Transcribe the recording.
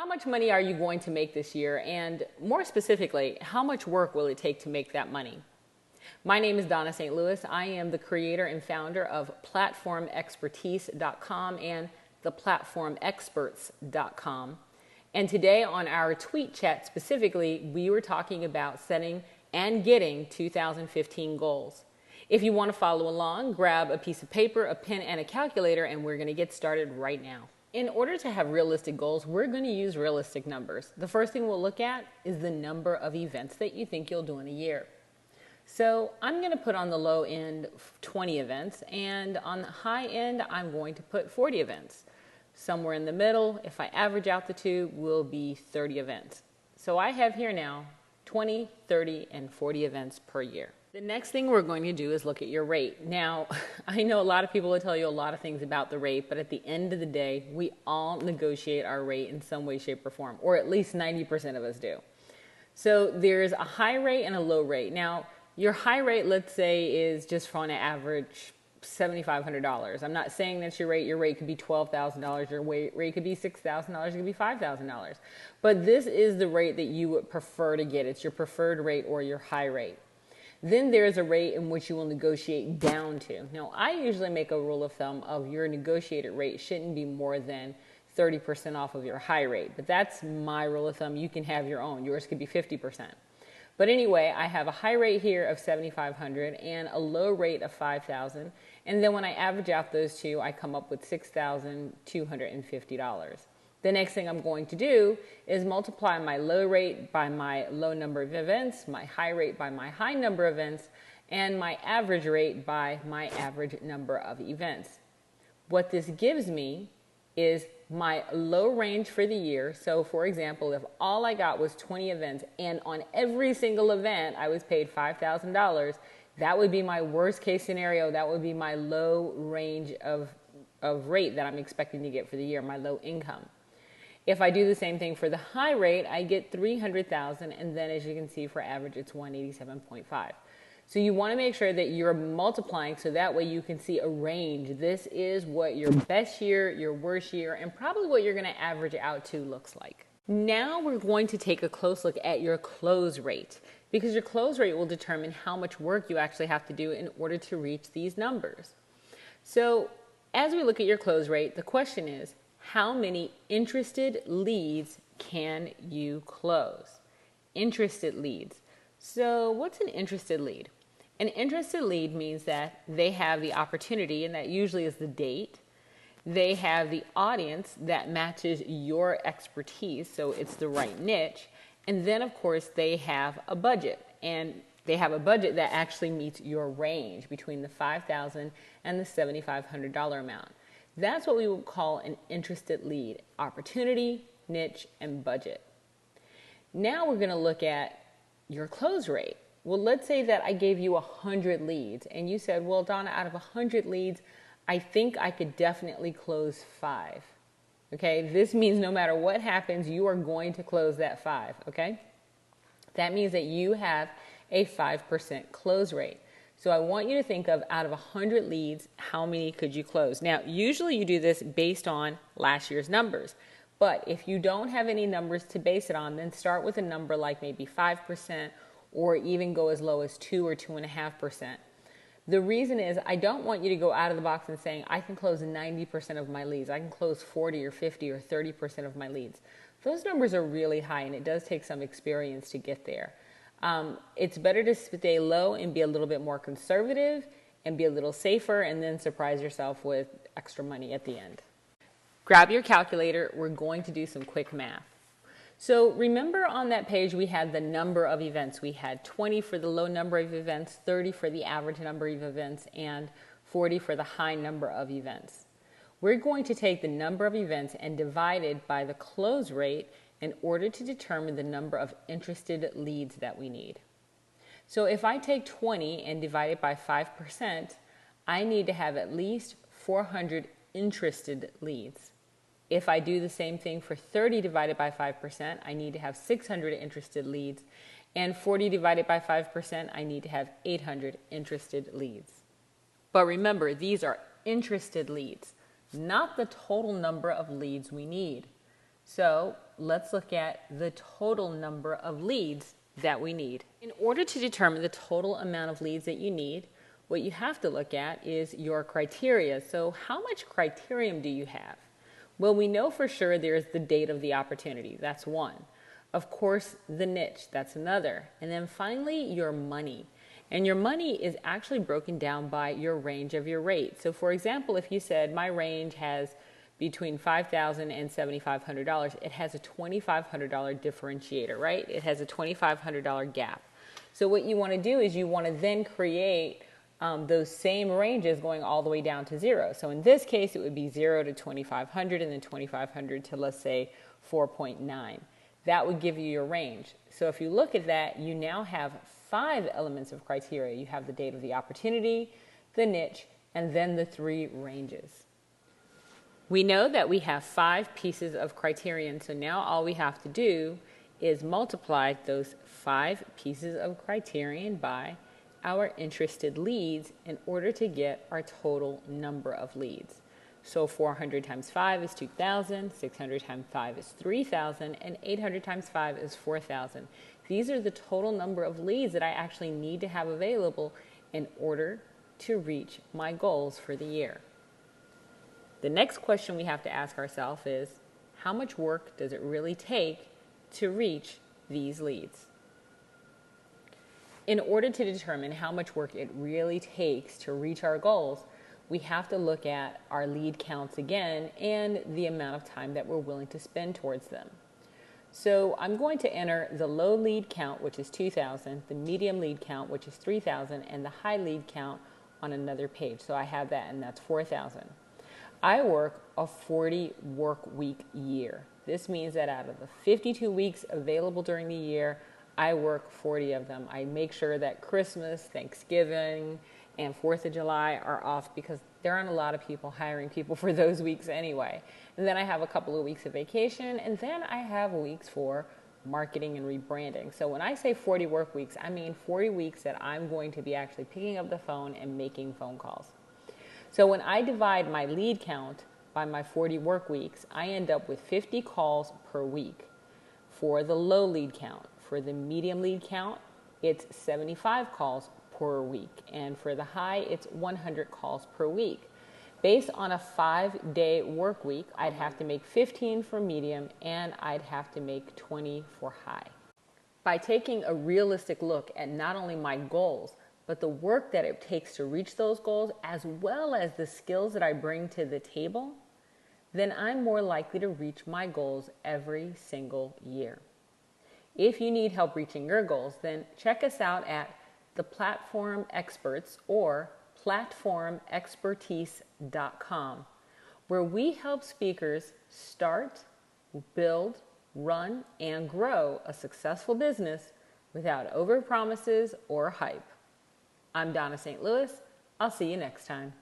How much money are you going to make this year? And more specifically, how much work will it take to make that money? My name is Donna St. Louis. I am the creator and founder of PlatformExpertise.com and the PlatformExperts.com. And today on our tweet chat specifically, we were talking about setting and getting 2015 goals. If you want to follow along, grab a piece of paper, a pen, and a calculator, and we're going to get started right now. In order to have realistic goals, we're going to use realistic numbers. The first thing we'll look at is the number of events that you think you'll do in a year. So I'm going to put on the low end 20 events, and on the high end, I'm going to put 40 events. Somewhere in the middle, if I average out the two, will be 30 events. So I have here now 20, 30, and 40 events per year. The next thing we're going to do is look at your rate. Now, I know a lot of people will tell you a lot of things about the rate, but at the end of the day, we all negotiate our rate in some way, shape, or form, or at least 90% of us do. So there's a high rate and a low rate. Now, your high rate, let's say, is just for an average $7,500. I'm not saying that's your rate. Your rate could be $12,000. Your rate could be $6,000. It could be $5,000. But this is the rate that you would prefer to get. It's your preferred rate or your high rate. Then there's a rate in which you will negotiate down to. Now, I usually make a rule of thumb of your negotiated rate shouldn't be more than 30% off of your high rate. But that's my rule of thumb. You can have your own. Yours could be 50%. But anyway, I have a high rate here of $7,500 and a low rate of $5,000. And then when I average out those two, I come up with $6,250. The next thing I'm going to do is multiply my low rate by my low number of events, my high rate by my high number of events, and my average rate by my average number of events. What this gives me is my low range for the year. So for example, if all I got was 20 events and on every single event I was paid $5,000, that would be my worst case scenario. That would be my low range of rate that I'm expecting to get for the year, my low income. If I do the same thing for the high rate, I get $300,000, and then as you can see for average, it's $187.5. So you want to make sure that you're multiplying so that way you can see a range. This is what your best year, your worst year, and probably what you're going to average out to looks like. Now we're going to take a close look at your close rate, because your close rate will determine how much work you actually have to do in order to reach these numbers. So as we look at your close rate, the question is, how many interested leads can you close? Interested leads. So what's an interested lead? An interested lead means that they have the opportunity, and that usually is the date. They have the audience that matches your expertise, so it's the right niche. And then, of course, they have a budget, and they have a budget that actually meets your range between the $5,000 and the $7,500 amount. That's what we would call an interested lead: opportunity, niche, and budget. Now we're going to look at your close rate. Well, let's say that I gave you 100 leads, and you said, well, Donna, out of 100 leads, I think I could definitely close 5. Okay, this means no matter what happens, you are going to close that 5, okay? That means that you have a 5% close rate. So I want you to think of, out of 100 leads, how many could you close? Now, usually you do this based on last year's numbers. But if you don't have any numbers to base it on, then start with a number like maybe 5%, or even go as low as 2 or 2.5%. The reason is I don't want you to go out of the box and saying, I can close 90% of my leads. I can close 40 or 50 or 30% of my leads. Those numbers are really high, and it does take some experience to get there. It's better to stay low and be a little bit more conservative and be a little safer, and then surprise yourself with extra money at the end. Grab your calculator. We're going to do some quick math. So remember on that page we had the number of events. We had 20 for the low number of events, 30 for the average number of events, and 40 for the high number of events. We're going to take the number of events and divide it by the close rate in order to determine the number of interested leads that we need. So if I take 20 and divide it by 5%, I need to have at least 400 interested leads. If I do the same thing for 30 divided by 5%, I need to have 600 interested leads. And 40 divided by 5%, I need to have 800 interested leads. But remember, these are interested leads, not the total number of leads we need. So let's look at the total number of leads that we need. In order to determine the total amount of leads that you need, what you have to look at is your criteria. So how much criterion do you have? Well, we know for sure there's the date of the opportunity. That's one. Of course, the niche. That's another. And then finally, your money. And your money is actually broken down by your range of your rate. So for example, if you said my range has between $5,000 and $7,500, it has a $2,500 differentiator, right? It has a $2,500 gap. So what you want to do is you want to then create those same ranges going all the way down to zero. So in this case, it would be 0 to 2,500 and then 2,500 to, let's say, 4.9. That would give you your range. So if you look at that, you now have 5 elements of criteria. You have the date of the opportunity, the niche, and then the 3 ranges. We know that we have 5 pieces of criterion, so now all we have to do is multiply those 5 pieces of criterion by our interested leads in order to get our total number of leads. So 400 times 5 is 2,000, 600 times 5 is 3,000, and 800 times 5 is 4,000. These are the total number of leads that I actually need to have available in order to reach my goals for the year. The next question we have to ask ourselves is, how much work does it really take to reach these leads? In order to determine how much work it really takes to reach our goals, we have to look at our lead counts again and the amount of time that we're willing to spend towards them. So I'm going to enter the low lead count, which is 2,000, the medium lead count, which is 3,000, and the high lead count on another page. So I have that, and that's 4,000. I work a 40 work week year. This means that out of the 52 weeks available during the year, I work 40 of them. I make sure that Christmas, Thanksgiving, and 4th of July are off because there aren't a lot of people hiring people for those weeks anyway. And then I have a couple of weeks of vacation, and then I have weeks for marketing and rebranding. So when I say 40 work weeks, I mean 40 weeks that I'm going to be actually picking up the phone and making phone calls. So when I divide my lead count by my 40 work weeks, I end up with 50 calls per week for the low lead count. For the medium lead count, it's 75 calls per week. And for the high, it's 100 calls per week. Based on a 5-day work week, I'd have to make 15 for medium and I'd have to make 20 for high. By taking a realistic look at not only my goals, but the work that it takes to reach those goals, as well as the skills that I bring to the table, then I'm more likely to reach my goals every single year. If you need help reaching your goals, then check us out at the Platform Experts or PlatformExpertise.com, where we help speakers start, build, run, and grow a successful business without overpromises or hype. I'm Donna St. Louis. I'll see you next time.